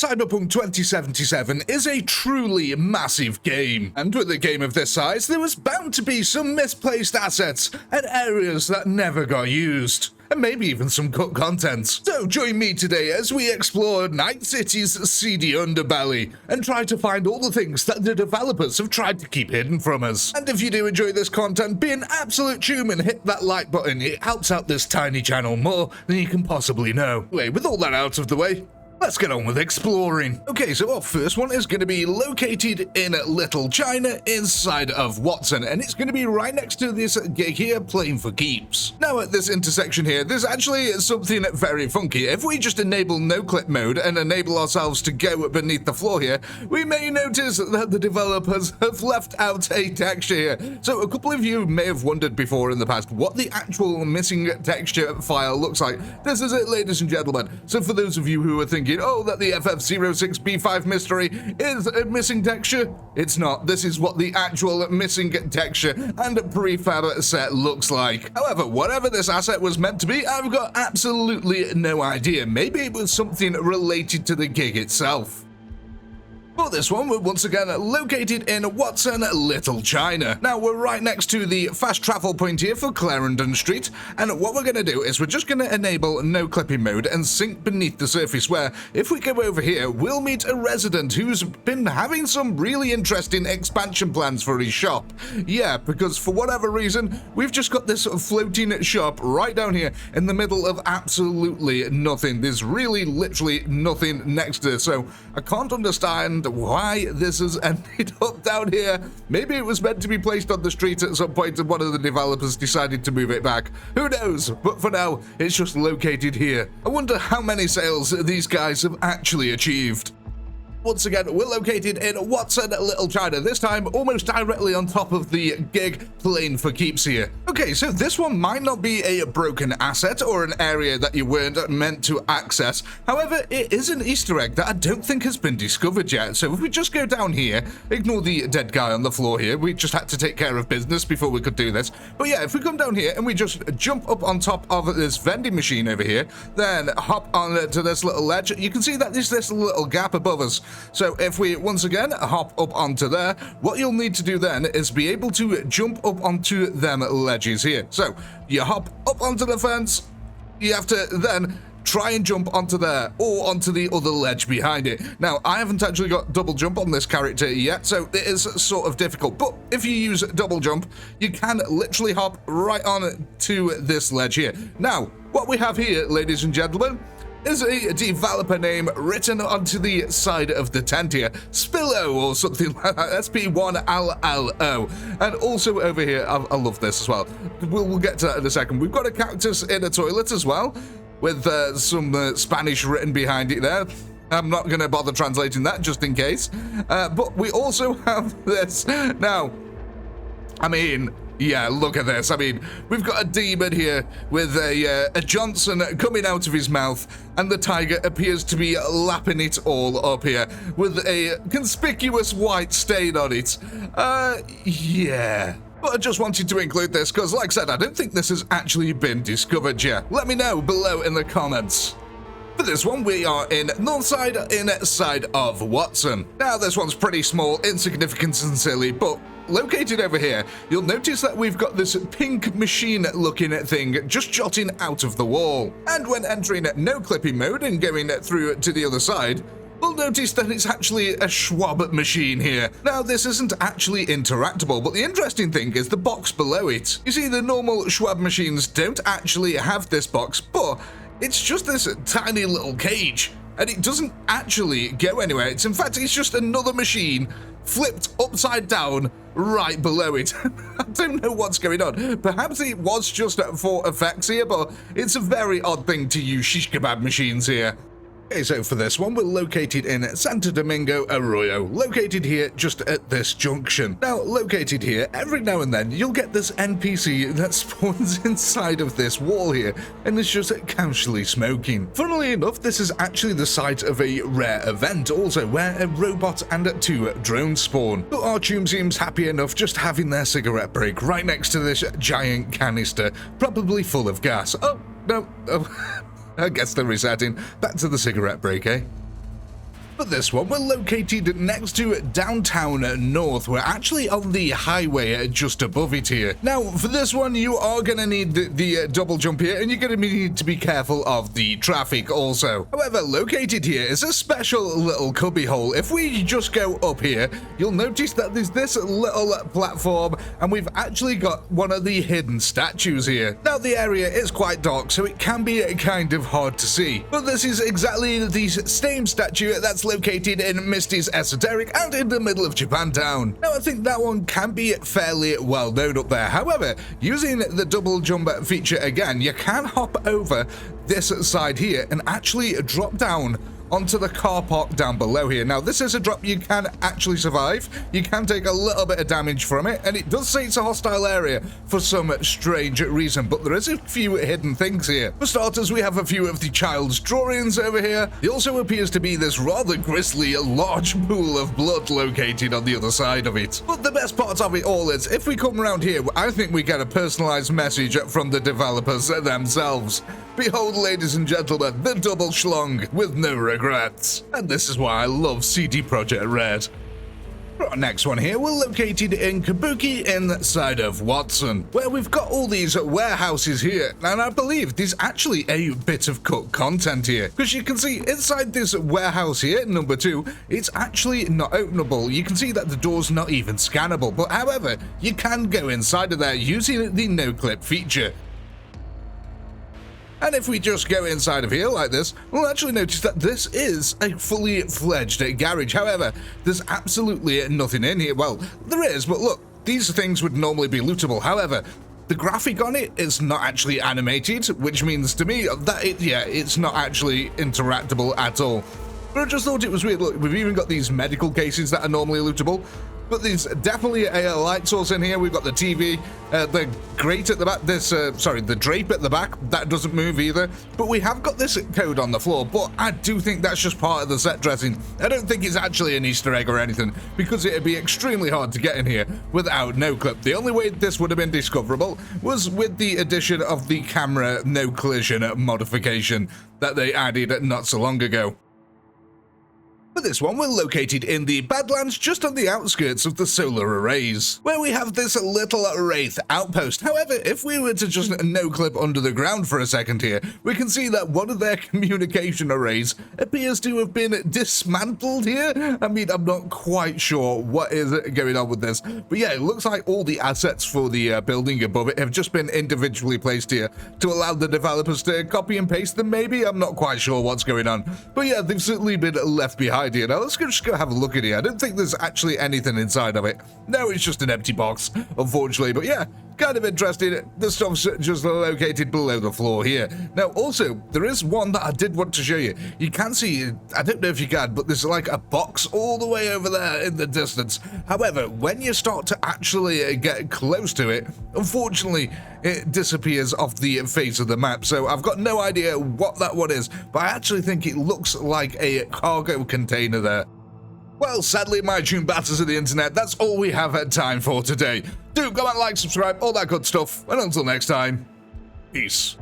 Cyberpunk 2077 is a truly massive game, and with a game of this size, there was bound to be some misplaced assets and areas that never got used, and maybe even some cut content. So join me today as we explore Night City's seedy underbelly and try to find all the things that the developers have tried to keep hidden from us. And if you do enjoy this content, be an absolute chum and hit that like button. It helps out this tiny channel more than you can possibly know. Anyway, with all that out of the way, let's get on with exploring. Okay, so our first one is going to be located in Little China inside of Watson, and it's going to be right next to this gig here, Playing for Keeps. Now at this intersection here, there's actually something very funky. If we just enable no-clip mode and enable ourselves to go beneath the floor here, we may notice that the developers have left out a texture here. So a couple of you may have wondered before in the past what the actual missing texture file looks like. This is it, ladies and gentlemen. So for those of you who are thinking, oh, that the FF06B5 mystery is a missing texture, it's not. This is what the actual missing texture and prefab set looks like. However, whatever this asset was meant to be, I've got absolutely no idea. Maybe it was something related to the gig itself. For this one, we're once again located in Watson, Little China. Now, we're right next to the fast travel point here for Clarendon Street, and what we're going to do is we're just going to enable no clipping mode and sink beneath the surface, where if we go over here, we'll meet a resident who's been having some really interesting expansion plans for his shop. Yeah, because for whatever reason, we've just got this floating shop right down here in the middle of absolutely nothing. There's really literally nothing next to this, so I can't understand why this has ended up down here. Maybe it was meant to be placed on the street at some point and one of the developers decided to move it back. Who knows? But for now, it's just located here. I wonder how many sales these guys have actually achieved. Once again, we're located in Watson, Little China, this time almost directly on top of the gig Playing for Keeps here. Okay, so this one might not be a broken asset or an area that you weren't meant to access. However, it is an Easter egg that I don't think has been discovered yet. So if we just go down here, ignore the dead guy on the floor here. We just had to take care of business before we could do this. But yeah, if we come down here and we just jump up on top of this vending machine over here, then hop on to this little ledge, you can see that there's this little gap above us. So if we once again hop up onto there, what you'll need to do then is be able to jump up onto them ledges here. So you hop up onto the fence, you have to then try and jump onto there or onto the other ledge behind it. Now, I haven't actually got double jump on this character yet, so it is sort of difficult, but if you use double jump, you can literally hop right on to this ledge here. Now, what we have here, ladies and gentlemen, is a developer name written onto the side of the tent here, Spillo or something like that, SP1LLO. And also over here, I love this as well. We'll get to that in a second. We've got a cactus in a toilet as well, with some Spanish written behind it there. I'm not going to bother translating that just in case. But we also have this. Now, I mean, yeah, look at this. I mean, we've got a demon here with a Johnson coming out of his mouth, and the tiger appears to be lapping it all up here with a conspicuous white stain on it. Yeah. But I just wanted to include this because, like I said, I don't think this has actually been discovered yet. Let me know below in the comments. For this one, we are in Northside, inside of Watson. Now, this one's pretty small, insignificant and silly, but located over here, you'll notice that we've got this pink machine-looking thing just jutting out of the wall. And when entering no clipping mode and going through to the other side, we'll notice that it's actually a Schwab machine here. Now, this isn't actually interactable, but the interesting thing is the box below it. You see, the normal Schwab machines don't actually have this box, but it's just this tiny little cage, and it doesn't actually go anywhere. In fact, it's just another machine flipped upside down right below it. I don't know what's going on. Perhaps it was just for effects here, but it's a very odd thing to use shish kebab machines here. Okay, so for this one, we're located in Santo Domingo Arroyo, located here just at this junction. Now, located here, every now and then, you'll get this NPC that spawns inside of this wall here, and it's just casually smoking. Funnily enough, this is actually the site of a rare event also, where a robot and 2 drones spawn. But our tune seems happy enough just having their cigarette break right next to this giant canister, probably full of gas. Oh, no, oh. I guess they're resetting. Back to the cigarette break, eh? For this one, we're located next to downtown North. We're actually on the highway just above it here. Now, for this one, you are going to need the double jump here, and you're going to need to be careful of the traffic also. However, located here is a special little cubby hole. If we just go up here, you'll notice that there's this little platform, and we've actually got one of the hidden statues here. Now, the area is quite dark, so it can be kind of hard to see, but this is exactly the same statue that's located in Misty's Esoteric and in the middle of Japantown. Now, I think that one can be fairly well known up there. However, using the double jump feature again, you can hop over this side here and actually drop down onto the car park down below here. Now, this is a drop you can actually survive. You can take a little bit of damage from it, and it does say it's a hostile area for some strange reason, but there is a few hidden things here. For starters, we have a few of the child's drawings over here. There also appears to be this rather grisly large pool of blood located on the other side of it. But the best part of it all is, if we come around here, I think we get a personalized message from the developers themselves. Behold, ladies and gentlemen, the double schlong with no regrets. And this is why I love CD Projekt Red. For our next one here, we're located in Kabuki inside of Watson, where we've got all these warehouses here, and I believe there's actually a bit of cut content here, because you can see inside this warehouse here, number 2, it's actually not openable. You can see that the door's not even scannable, but however, you can go inside of there using the no-clip feature. And if we just go inside of here like this, we'll actually notice that this is a fully fledged garage. However, there's absolutely nothing in here. Well, there is, but look, these things would normally be lootable. However, the graphic on it is not actually animated, which means to me that it's not actually interactable at all. But I just thought it was weird. Look, we've even got these medical cases that are normally lootable. But there's definitely a light source in here. We've got the TV, the grate at the back, the drape at the back, that doesn't move either. But we have got this code on the floor, but I do think that's just part of the set dressing. I don't think it's actually an Easter egg or anything, because it'd be extremely hard to get in here without no clip. The only way this would have been discoverable was with the addition of the camera no collision modification that they added not so long ago. For this one, we're located in the Badlands, just on the outskirts of the solar arrays, where we have this little Wraith outpost. However, if we were to just no-clip under the ground for a second here, we can see that one of their communication arrays appears to have been dismantled here. I mean, I'm not quite sure what is going on with this, but yeah, it looks like all the assets for the building above it have just been individually placed here to allow the developers to copy and paste them, maybe? I'm not quite sure what's going on, but yeah, they've certainly been left behind here. Now let's just go have a look at here. I don't think there's actually anything inside of it. No, it's just an empty box, unfortunately. But yeah, kind of interesting. The stuff's just located below the floor here. Now, also, there is one that I did want to show you. You can see, I don't know if you can, but there's like a box all the way over there in the distance. However, when you start to actually get close to it, unfortunately, it disappears off the face of the map. So I've got no idea what that one is, but I actually think it looks like a cargo container there. Well, sadly, my tune batters of the internet, that's all we have had time for today. Do comment, like, subscribe, all that good stuff, and until next time, peace.